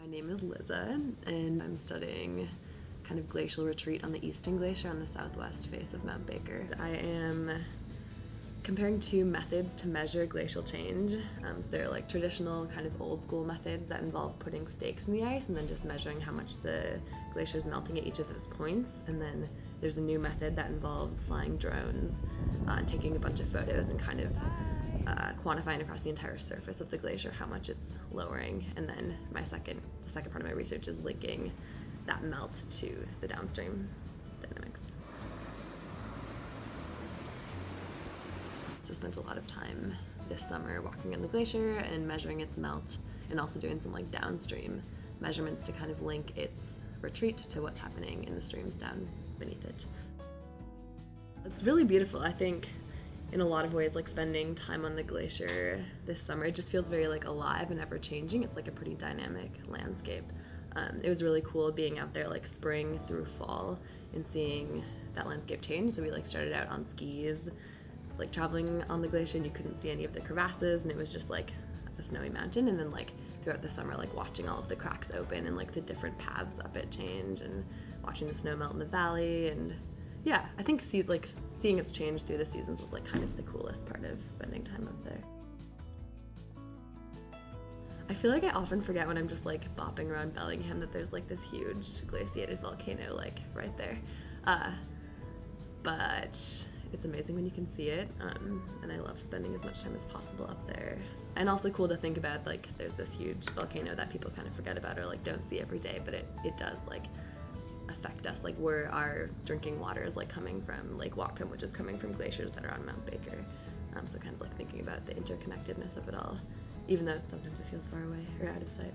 My name is Liza, and I'm studying kind of glacial retreat on the Eastern Glacier on the southwest face of Mount Baker. I am comparing two methods to measure glacial change. So they're like traditional kind of old school methods that involve putting stakes in the ice and then just measuring how much the glacier is melting at each of those points. And then there's a new method that involves flying drones and taking a bunch of photos and kind of quantifying across the entire surface of the glacier how much it's lowering. And then the second part of my research is linking that melt to the downstream dynamics. So I spent a lot of time this summer walking on the glacier and measuring its melt, and also doing some like downstream measurements to kind of link its retreat to what's happening in the streams down beneath it. It's really beautiful. I think in a lot of ways, like spending time on the glacier this summer, it just feels very like alive and ever changing. It's like a pretty dynamic landscape. It was really cool being out there like spring through fall and seeing that landscape change. So we like started out on skis, like traveling on the glacier, and you couldn't see any of the crevasses, and it was just like a snowy mountain. And then like throughout the summer, like watching all of the cracks open and like the different paths up it change, and watching the snow melt in the valley. And yeah, I think seeing its change through the seasons was like kind of the coolest part of spending time up there. I feel like I often forget when I'm just like bopping around Bellingham that there's like this huge glaciated volcano like right there. But it's amazing when you can see it, and I love spending as much time as possible up there. And also cool to think about, like there's this huge volcano that people kind of forget about or like don't see every day, but it does like affect us, like where our drinking water is like coming from Lake Whatcom, which is coming from glaciers that are on Mount Baker. So kind of like thinking about the interconnectedness of it all, even though sometimes it feels far away or out of sight.